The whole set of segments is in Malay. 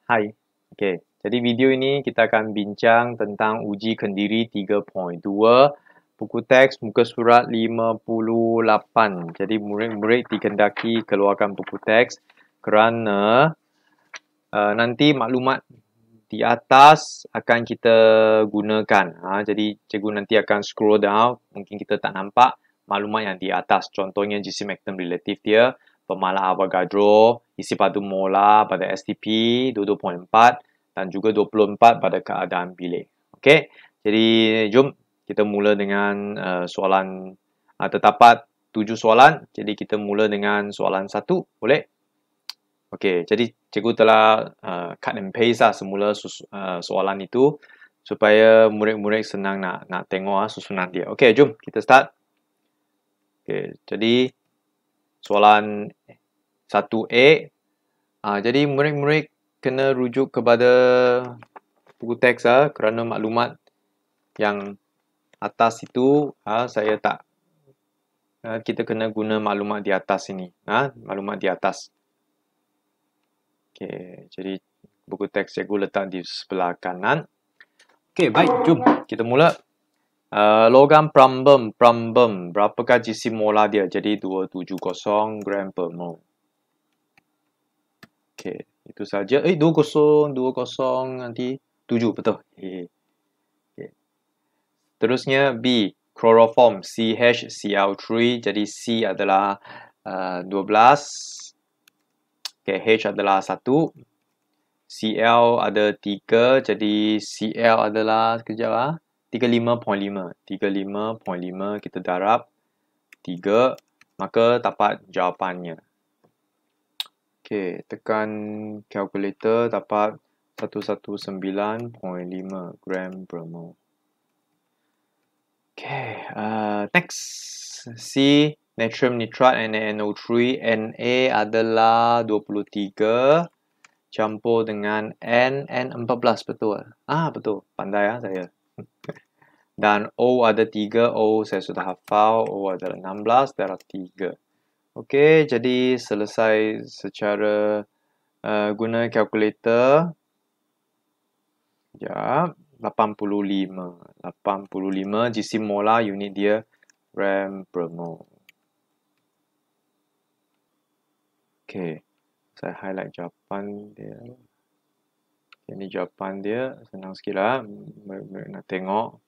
Hai. Okey, jadi video ini kita akan bincang tentang uji kendiri 3.2, buku teks muka surat 58. Jadi murid-murid dikendaki keluarkan buku teks kerana nanti maklumat di atas akan kita gunakan. Jadi cikgu nanti akan scroll down, mungkin kita tak nampak maklumat yang di atas. Contohnya GC-Macton relatif dia, pemalah Avogadro, isi padu molar pada STP 22.4 dan juga 24 pada keadaan bilik. Okey, jadi jom kita mula dengan soalan terdapat 7 soalan. Jadi kita mula dengan soalan 1, boleh? Okey, jadi cikgu telah cut and paste lah semula soalan itu supaya murid-murid senang nak tengok susunan dia. Okey, jom kita start. Okey, jadi soalan 1A. Jadi murid-murid kena rujuk kepada buku teks kerana maklumat yang atas itu saya tak kita kena guna maklumat di atas ini. Maklumat di atas. Okey, jadi buku teks cikgu letak di sebelah kanan. Okey, baik, jom kita mula. Logam Prambum, berapakah GC molar dia? Jadi 270 gram per mol. Okey, itu saja. 20 nanti 7, betul. Okay. Terusnya B, chloroform CHCl3. Jadi C adalah 12. Okay, H adalah 1. Cl ada 3. Jadi Cl adalah, sekejap 35.5. 35.5 kita darab 3. Maka dapat jawapannya. Okey, tekan calculator dapat 119.5 gram per mol. Okay, next. C, natrium nitrate NaNO3. Na adalah 23 campur dengan N14, betul? Betul. Pandai saya. Dan O ada 3. O saya sudah hafal. O adalah 16 darab 3. Okey, jadi selesai secara guna calculator. Sekejap. 85 GC molar, unit dia gram per mol. Okey, saya highlight jawapan dia. Ini jawapan dia, senang sikit lah. Nak tengok.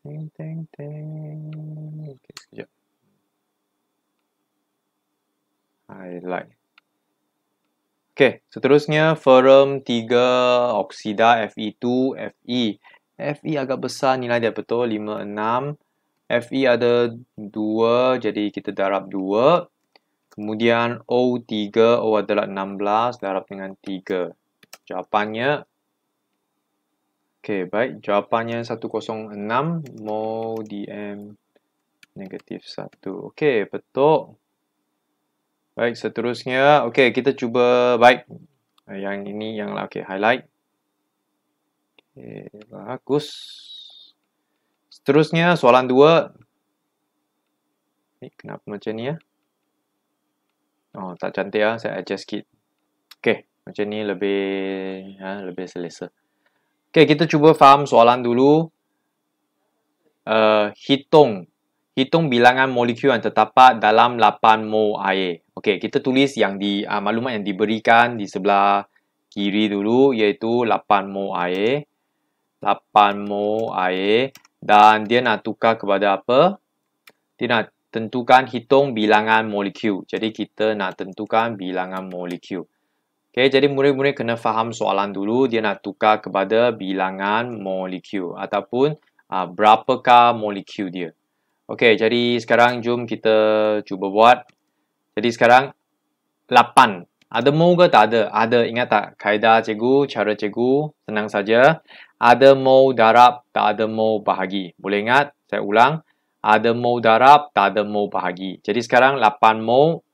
Okey, sekejap. Highlight. Okey, seterusnya ferrum 3 oksida Fe2 Fe. Fe agak besar nilai dia, betul, 56. Fe ada 2, jadi kita darab 2. Kemudian O3, O adalah 16 darab dengan 3. Jawapannya, okey, baik, jawapannya 106 mol dm negatif 1. Okey, betul. Baik, seterusnya. Okey, kita cuba. Baik. Yang ini yang okey, highlight. Okey, bagus. Seterusnya soalan 2. Kenapa macam ni ya? Oh, tak cantik ya. Saya adjust sikit. Okey, macam ni lebih selesa. Okey, kita cuba faham soalan dulu. Hitung bilangan molekul yang terdapat dalam 8 mol air. Okey, kita tulis yang maklumat yang diberikan di sebelah kiri dulu, iaitu 8 mol air. 8 mol air. Dan dia nak tukar kepada apa? Dia nak tentukan hitung bilangan molekul. Jadi kita nak tentukan bilangan molekul. Okey, jadi murid-murid kena faham soalan dulu. Dia nak tukar kepada bilangan molekul ataupun berapakah molekul dia. Okey, jadi sekarang jom kita cuba buat. Jadi sekarang 8. Ada mol ke tak ada? Ada. Ingat tak kaedah cikgu, cara cikgu? Senang saja. Ada mol darab, tak ada mol bahagi. Boleh ingat? Saya ulang. Ada mol darab, tak ada mol bahagi. Jadi sekarang 8 mol.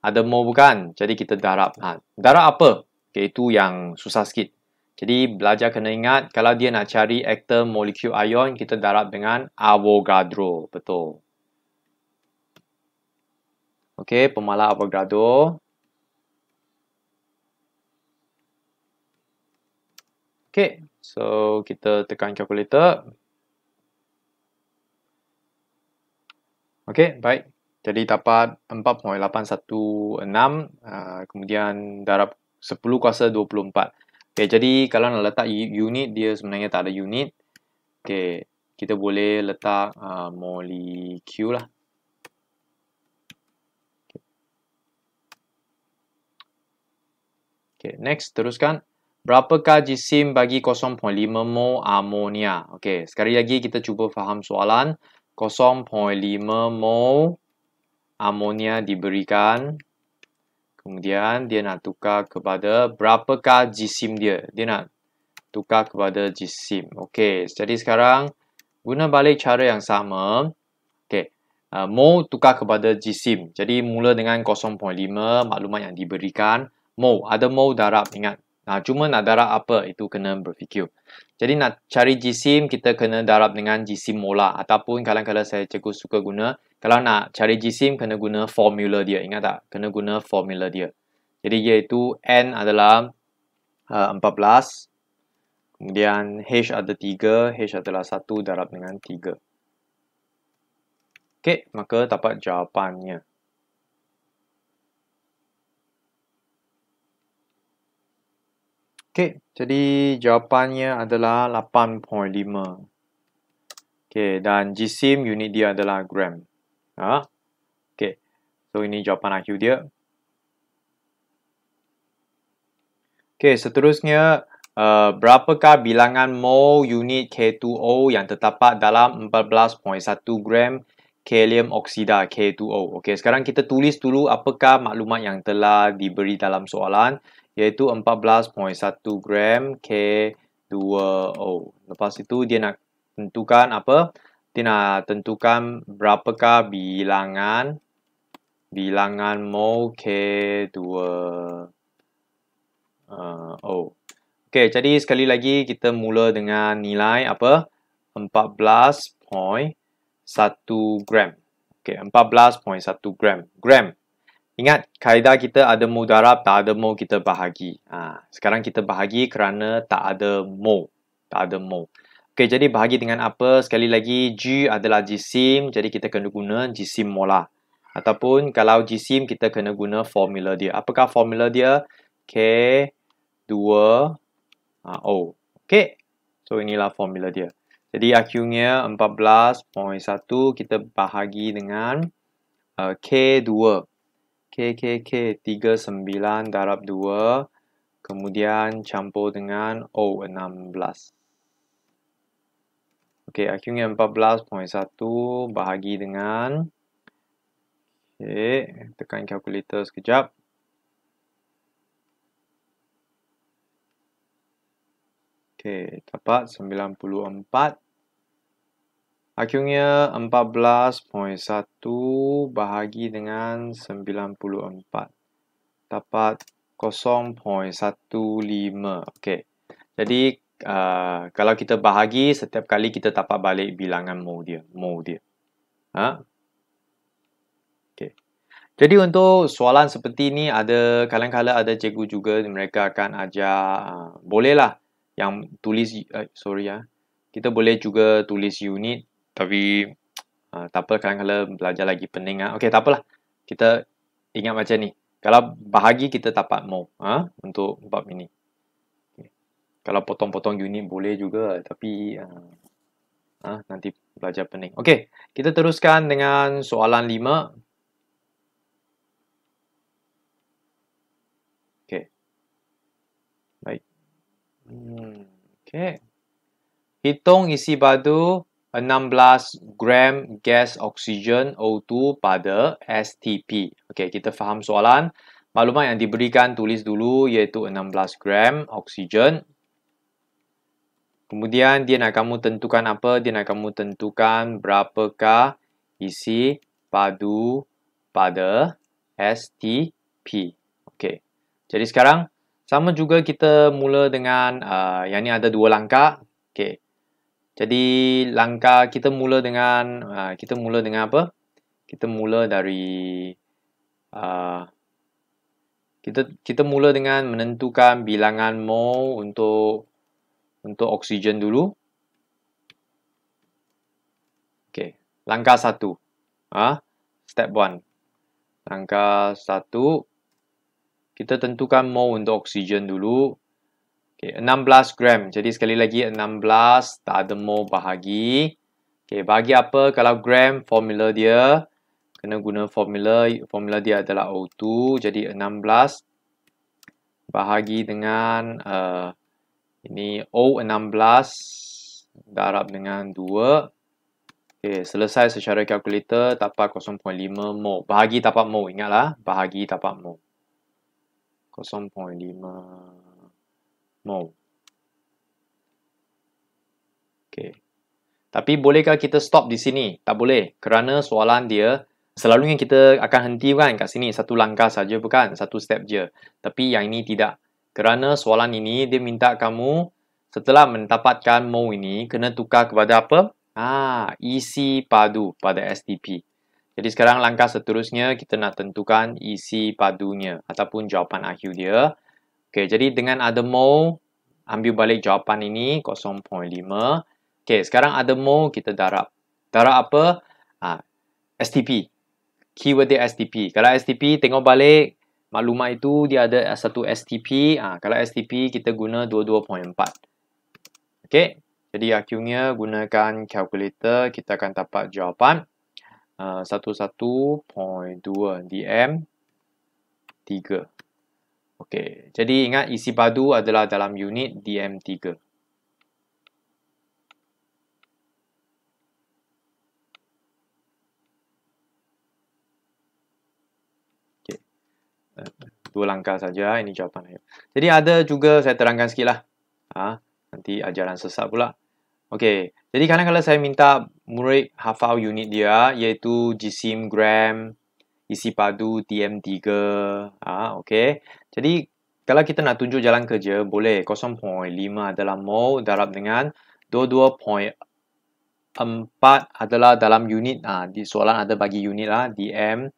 Ada mol bukan? Jadi kita darab. Darab apa? Okay, itu yang susah sikit. Jadi belajar kena ingat, kalau dia nak cari atom molekul ion, kita darab dengan Avogadro. Betul. Okey, pemalah Avogadro. Okay, so kita tekan calculator. Okay, baik. Jadi dapat 4.816, kemudian darab 10 kuasa 24. Okay, jadi kalau nak letak unit, dia sebenarnya tak ada unit. Okay, kita boleh letak molekul lah. Okay, next, teruskan. Berapakah jisim bagi 0.5 mol amonia? Okay, sekali lagi kita cuba faham soalan. 0.5 mol amonia diberikan. Kemudian dia nak tukar kepada berapakah jisim dia. Dia nak tukar kepada jisim. Okay, jadi sekarang guna balik cara yang sama. Okay, mol tukar kepada jisim. Jadi mula dengan 0.5 maklumat yang diberikan. Mol, ada mol darab, ingat. Cuma nak darab apa, itu kena berfikir. Jadi nak cari jisim, kita kena darab dengan jisim molar. Ataupun kadang-kadang saya cikgu suka guna, kalau nak cari jisim, kena guna formula dia. Ingat tak? Kena guna formula dia. Jadi iaitu N adalah 14. Kemudian H ada 3. H adalah 1 darab dengan 3. Okey, maka dapat jawapannya. Okey, jadi jawapannya adalah 8.5. Okey, dan jisim unit dia adalah gram. Okey, so ini jawapan IQ dia. Okey, seterusnya, berapakah bilangan mol unit K2O yang terdapat dalam 14.1 gram kalium oksida K2O. Okey, sekarang kita tulis dulu apakah maklumat yang telah diberi dalam soalan, iaitu 14.1 gram K2O. Lepas itu dia nak tentukan apa? Dia nak tentukan berapakah bilangan mol K2O. Okey, jadi sekali lagi kita mula dengan nilai apa? 14.1 gram. Okey, 14.1 gram. Gram. Ingat, kaedah kita ada mol darab, tak ada mol kita bahagi. Sekarang kita bahagi kerana tak ada mol. Tak ada mol. Okey, jadi bahagi dengan apa? Sekali lagi, G adalah jisim, jadi kita kena guna jisim molar. Ataupun kalau jisim, kita kena guna formula dia. Apakah formula dia? K2O. Okey, so inilah formula dia. Jadi IQ-nya 14.1 kita bahagi dengan K2. K 39 darab 2. Kemudian campur dengan O 16. Okey, IQ-nya 14.1 bahagi dengan, okey, tekan kalkulator sekejap. Okey, dapat 94. IQ-nya 14.1 bahagi dengan 94. Dapat 0.15. Okey. Jadi kalau kita bahagi, setiap kali kita dapat balik bilangan mol dia. Okey. Jadi untuk soalan seperti ni, ada kadang-kadang ada cikgu juga mereka akan ajar, bolehlah yang tulis, kita boleh juga tulis unit, tapi tak apa, kadang-kadang belajar lagi pening. Okey, tak apalah. Kita ingat macam ni. Kalau bahagi kita dapat mol untuk bab ini. Okay. Kalau potong-potong unit boleh juga, tapi nanti belajar pening. Okey, kita teruskan dengan soalan 5. Okey. Baik. Okey. Hitung isi padu 16 gram gas oksigen O2 pada STP. Okey, kita faham soalan. Maklumat yang diberikan tulis dulu iaitu 16 gram oksigen. Kemudian dia nak kamu tentukan apa? Dia nak kamu tentukan berapakah isi padu pada STP. Okey. Jadi sekarang sama juga kita mula dengan yang ni ada dua langkah. Okey. Jadi langkah kita mula dengan apa? Kita mula dari kita mula dengan menentukan bilangan mol untuk untuk oksigen dulu. Okey, langkah 1. Step 1. Langkah 1, kita tentukan mol untuk oksigen dulu. Okey, 16 gram. Jadi sekali lagi 16, tak ada mol bahagi. Okey, bahagi apa? Kalau gram, formula dia kena guna formula dia adalah O2. Jadi 16 bahagi dengan ini O16 darab dengan 2. Okey, selesai secara kalkulator dapat 0.5 mol. Bahagi dapat mol, ingatlah, bahagi dapat mol. 0.5 mol. Okey. Tapi bolehkah kita stop di sini? Tak boleh, kerana soalan dia selalunya kita akan henti kan kat sini, satu langkah saja bukan, satu step je. Tapi yang ini tidak. Kerana soalan ini dia minta kamu setelah mendapatkan mol ini kena tukar kepada apa? Isi padu pada STP. Jadi sekarang langkah seterusnya kita nak tentukan isi padunya ataupun jawapan akhir dia. Okey, jadi dengan ada mol, ambil balik jawapan ini 0.5. Okey, sekarang ada mol, kita darab. Darab apa? STP. Keyword dia STP. Kalau STP, tengok balik maklumat itu dia ada satu STP. Kalau STP kita guna 22.4. Okey. Jadi akhirnya gunakan calculator, kita akan dapat jawapan 11.2 dm 3. Okey, jadi ingat isi padu adalah dalam unit dm 3. Okey. 2 langkah saja, ini jawapan. Jadi ada juga saya terangkan sikitlah. Nanti ajaran sesat pula. Okey, jadi kadang-kadang saya minta murid hafal unit dia, iaitu jisim gram, isi padu dm3. Okey. Jadi kalau kita nak tunjuk jalan kerja, boleh 0.5 adalah mol darab dengan 22.4 adalah dalam unit. Di soalan ada bagi unit lah, dm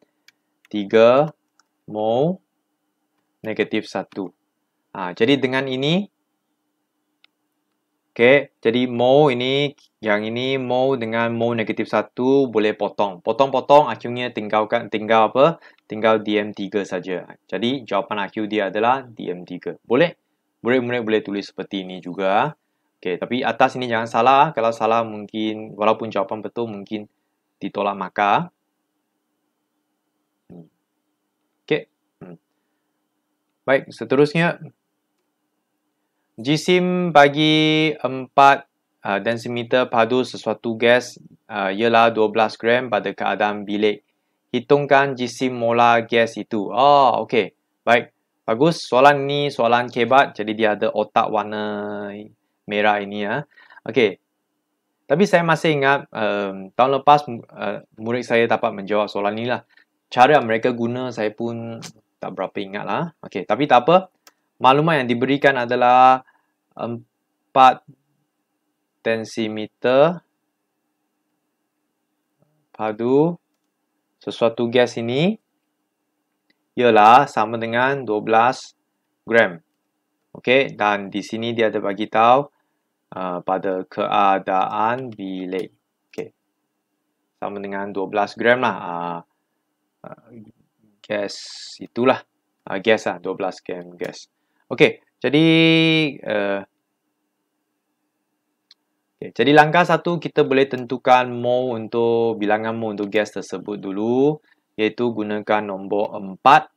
3 mol negatif 1. Jadi dengan ini, okey, jadi mol ini, yang ini mol dengan mol negatif 1 boleh potong. Potong-potong akhirnya tinggal apa? Tinggal dm3 saja. Jadi jawapan akhir dia adalah dm3. Boleh? Murid-murid boleh tulis seperti ini juga. Okey, tapi atas ini jangan salah. Kalau salah mungkin, walaupun jawapan betul mungkin ditolak markah. Okey. Baik, seterusnya. Jisim bagi 4 densimeter padu sesuatu gas ialah 12 gram pada keadaan bilik. Hitungkan jisim molar gas itu. Okey. Baik. Bagus. Soalan ni soalan kebat. Jadi dia ada otak warna merah ini ya. Okey. Tapi saya masih ingat tahun lepas murid saya dapat menjawab soalan ni lah. Cara mereka guna saya pun tak berapa ingat lah. Okey. Tapi tak apa. Maklumat yang diberikan adalah 4 densimeter padu sesuatu gas ini ialah sama dengan 12 gram. Okey, dan di sini dia ada bagi tahu pada keadaan bilik. Okey. Sama dengan 12 gram lah. Gas itulah. Gas lah, 12 gram gas. Okey, jadi jadi langkah 1 kita boleh tentukan mol untuk bilangan mol untuk gas tersebut dulu, iaitu gunakan nombor 4.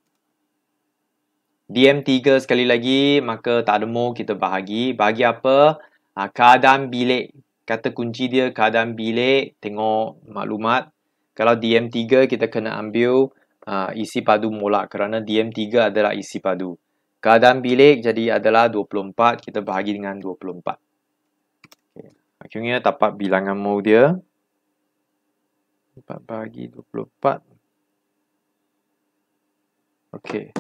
dm3 sekali lagi, maka tak ada mol kita bahagi. Bahagi apa? Keadaan bilik. Kata kunci dia keadaan bilik, tengok maklumat. Kalau dm3 kita kena ambil isi padu molar kerana dm3 adalah isi padu. Keadaan bilik jadi adalah 24, kita bahagi dengan 24. Okay. Akhirnya dapat bilangan mol dia. 4 bahagi 24. Okey.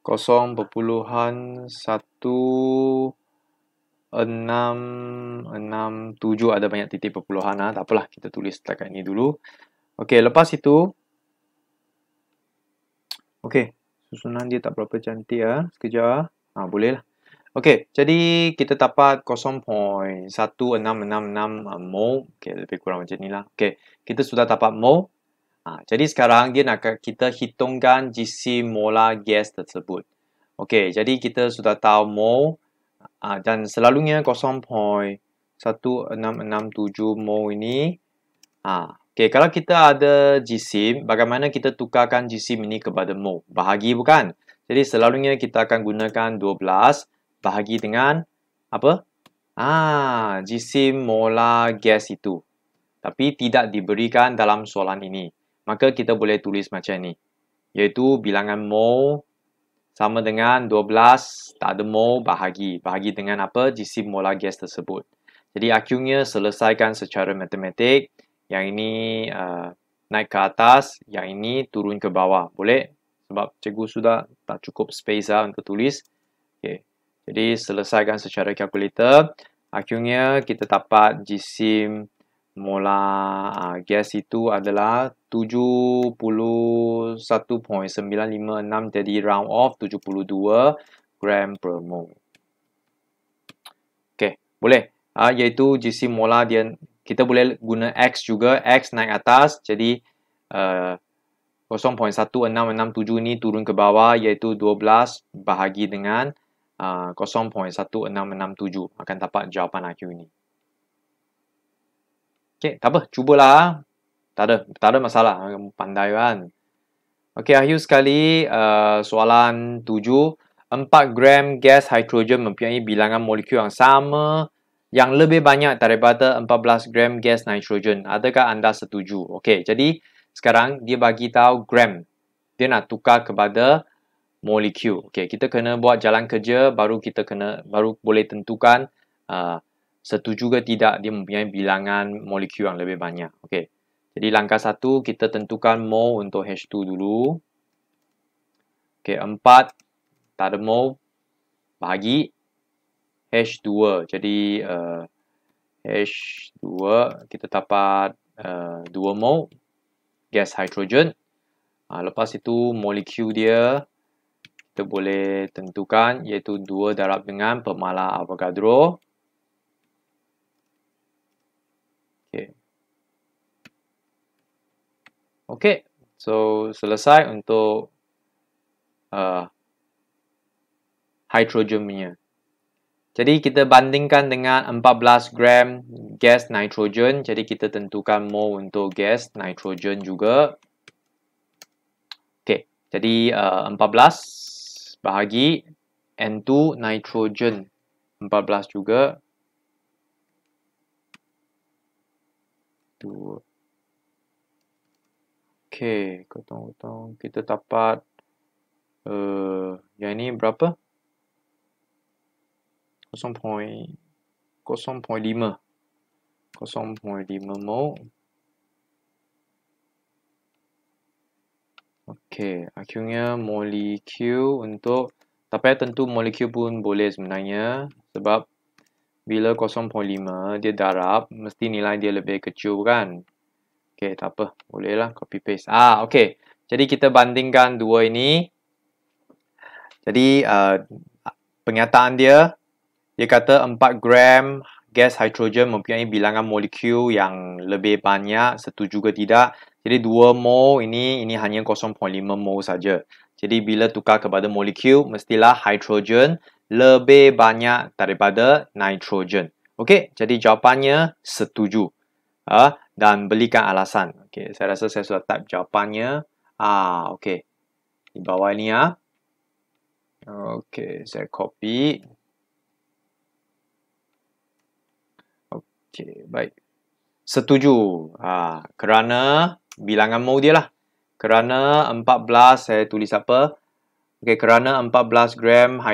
0.1667 ada banyak titik perpuluhan. Tak apalah, kita tulis setakat ini dulu. Okey, lepas itu okey, susunan dia tak berapa cantik Sekejap boleh lah. Okey, jadi kita dapat 0.1666 mol. Okey, lebih kurang macam inilah. Okey, kita sudah dapat mol. Jadi sekarang dia nak kita hitungkan jisim molar gas tersebut. Okey, jadi kita sudah tahu mol dan selalunya 0.1667 mol ini. Okey, kalau kita ada jisim, bagaimana kita tukarkan jisim ini kepada mol? Bahagi bukan? Jadi selalunya kita akan gunakan 12 bahagi dengan apa? Jisim molar gas itu. Tapi tidak diberikan dalam soalan ini. Maka kita boleh tulis macam ni. Iaitu bilangan mol sama dengan 12 tak ada mol bahagi. Bahagi dengan apa? Jisim molar gas tersebut. Jadi akhirnya selesaikan secara matematik. Yang ini naik ke atas. Yang ini turun ke bawah. Boleh? Sebab cikgu sudah tak cukup space untuk tulis. Okay. Jadi selesaikan secara kalkulator. Akhirnya kita dapat jisim molar gas itu adalah 71.956, jadi round off 72 gram per mol. Okey, boleh. Iaitu jisim molar dia, kita boleh guna X juga. X naik atas, jadi 0.1667 ni turun ke bawah, iaitu 12 bahagi dengan 0.1667. Akan dapat jawapan IQ ini. Okey, tak apa. Cubalah. Tak ada masalah. Pandai kan. Okey, akhir sekali soalan 7. 4 gram gas hidrogen mempunyai bilangan molekul yang sama yang lebih banyak daripada 14 gram gas nitrogen. Adakah anda setuju? Okey, jadi sekarang dia bagi tahu gram. Dia nak tukar kepada molekul. Okey, kita kena buat jalan kerja baru boleh tentukan setuju ke tidak dia mempunyai bilangan molekul yang lebih banyak. Okey. Jadi langkah 1 kita tentukan mol untuk H2 dulu. Okey, 4 tak ada mol bahagi H2. Jadi H2 kita dapat 2 mol gas hidrogen. Lepas itu molekul dia kita boleh tentukan iaitu 2 darab dengan pemalar Avogadro. Okey, so selesai untuk hidrogen punya. Jadi kita bandingkan dengan 14 gram gas nitrogen. Jadi kita tentukan mol untuk gas nitrogen juga. Okey, jadi 14 bahagi N2 nitrogen 14 juga. 2. Okey, kotong-kotong kita dapat yang ini berapa? 0.5 mol. Okey, akhirnya molekul untuk, tapi tentu molekul pun boleh sebenarnya sebab bila 0.5 dia darab mesti nilai dia lebih kecil kan. Okey, tak apa, bolehlah copy paste. Okey. Jadi kita bandingkan dua ini. Jadi pernyataan dia kata 4 gram gas hidrogen mempunyai bilangan molekul yang lebih banyak, setuju ke tidak? Jadi 2 mol ini hanya 0.5 mol saja. Jadi bila tukar kepada molekul, mestilah hidrogen lebih banyak daripada nitrogen. Okey, jadi jawapannya setuju. Dan berikan alasan. Okey, saya rasa saya sudah type jawapannya. Okey. Di bawah ini Okey, saya copy. Okey, baik. Setuju. Kerana bilangan mol dia lah. Kerana 14 saya tulis apa? Okey, kerana 4 gram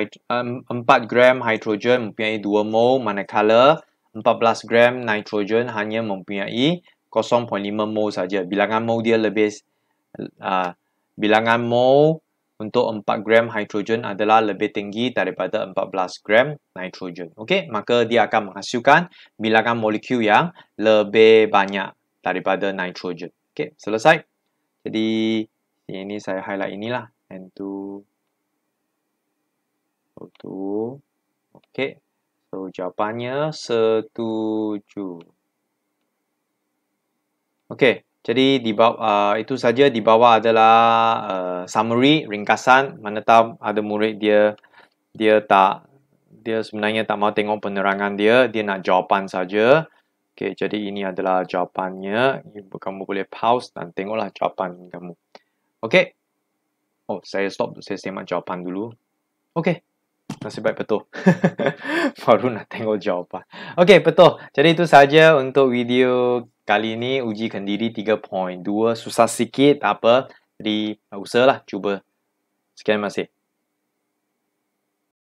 hidrogen mempunyai 2 mol, manakala 14 gram nitrogen hanya mempunyai 0.5 mol saja. Bilangan mol dia lebih bilangan mol untuk 4 gram hidrogen adalah lebih tinggi daripada 14 gram nitrogen. Okey, maka dia akan menghasilkan bilangan molekul yang lebih banyak daripada nitrogen. Okey, selesai. Jadi ini saya highlight inilah N2 O2 Okey. So, jawapannya setuju. Okey, jadi itu saja di bawah adalah summary, ringkasan. Mana tahu ada murid dia sebenarnya tak mau tengok penerangan dia nak jawapan saja. Okey, jadi ini adalah jawapannya. Kamu boleh pause dan tengoklah jawapan kamu. Okey. Oh, saya stop, saya semak jawapan dulu. Okey. Nasib baik betul. Baru nak tengok jawapan. Okey, betul. Jadi itu saja untuk video kali ini. Ujikan diri 3.2. Susah sikit, tak apa. Jadi, usahalah cuba. Sekian, terima kasih.